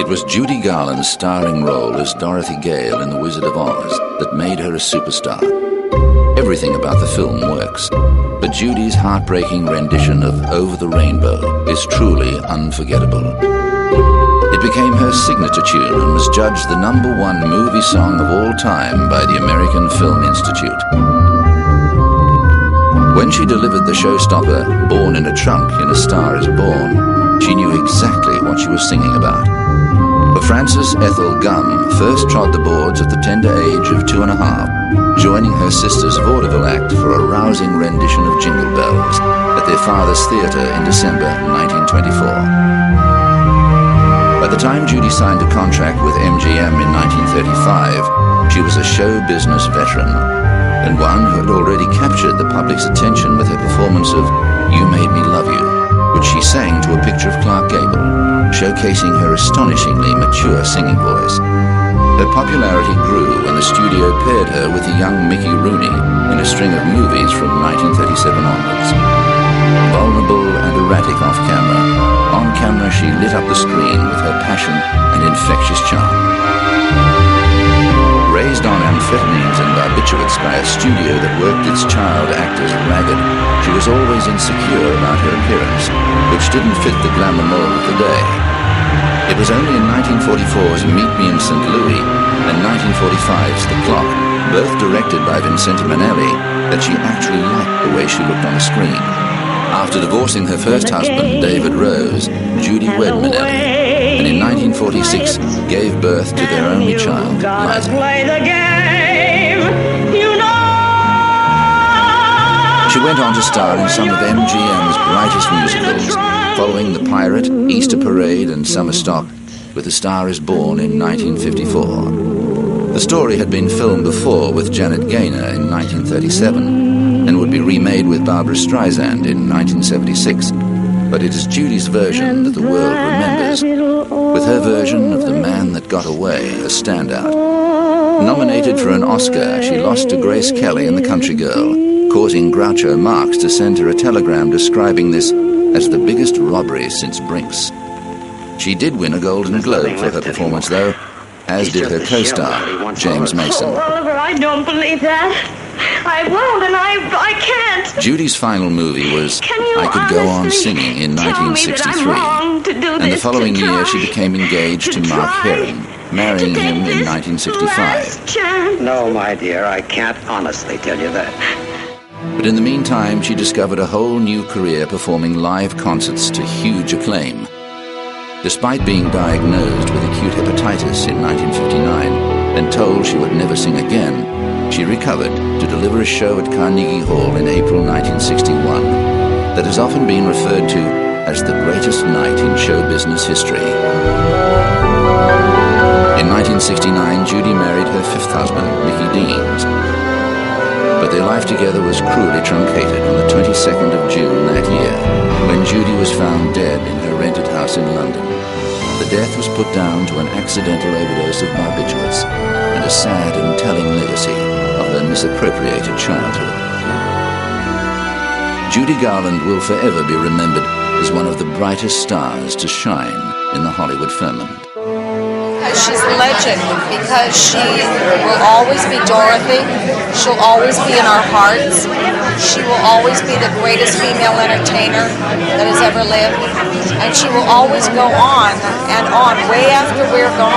was Judy Garland's starring role as Dorothy Gale in The Wizard of Oz that made her a superstar. Everything about the film works, but Judy's heartbreaking rendition of Over the Rainbow is truly unforgettable. It became her signature tune and was judged the #1 movie song of all time by the American Film Institute. When she delivered the showstopper, Born in a Trunk in A Star is Born, she knew exactly what she was singing about. For Frances Ethel Gum first trod the boards at the tender age of 2½, joining her sister's vaudeville act for a rousing rendition of Jingle Bells at their father's theatre in December 1924. By the time Judy signed a contract with MGM in 1935, she was a show business veteran, and one who had already captured the public's attention with her performance of You Made Me Love You, which she sang to a picture of Clark Gable, showcasing her astonishingly mature singing voice. Her popularity grew when the studio paired her with the young Mickey Rooney in a string of movies from 1937 onwards. Vulnerable and erratic off-camera, on-camera she lit up the screen with her passion and infectious charm. Raised on amphetamines and barbiturates by a studio that worked its child actors ragged, she was always insecure about her appearance, which didn't fit the glamour mold of the day. It was only in 1944's Meet Me in St. Louis and 1945's The Clock, both directed by Vincente Minnelli, that she actually liked the way she looked on the screen. After divorcing her first husband, David Rose, Judy wed Minnelli, and in 1946 gave birth to their only child, Liza. She went on to star in some of MGM's brightest musicals, following The Pirate, Easter Parade, and Summer Stock, with A Star is Born in 1954. The story had been filmed before with Janet Gaynor in 1937, and would be remade with Barbra Streisand in 1976. But it is Judy's version that the world remembers, with her version of The Man That Got Away a standout. Nominated for an Oscar, she lost to Grace Kelly in The Country Girl, causing Groucho Marx to send her a telegram describing this as the biggest robbery since Brinks. She did win a Golden Globe for her performance, though, as did her co-star, James Mason. Oh, Oliver, I don't believe that. I won't, and I can't. Judy's final movie was I Could Go On Singing in 1963, and the following year she became engaged to Mark Herring, marrying him in 1965. No, my dear, I can't honestly tell you that. But in the meantime, she discovered a whole new career performing live concerts to huge acclaim. Despite being diagnosed with acute hepatitis in 1959 and told she would never sing again, she recovered to deliver a show at Carnegie Hall in April 1961 that has often been referred to as the greatest night in show business history. In 1969, Judy married her fifth husband, Mickey Deans. But their life together was cruelly truncated on the 22nd of June that year, when Judy was found dead in her rented house in London. The death was put down to an accidental overdose of barbiturates and a sad and telling legacy of her misappropriated childhood. Judy Garland will forever be remembered as one of the brightest stars to shine in the Hollywood firmament. She's a legend because she will always be Dorothy. She'll always be in our hearts. She will always be the greatest female entertainer that has ever lived. And she will always go on and on, way after we're gone.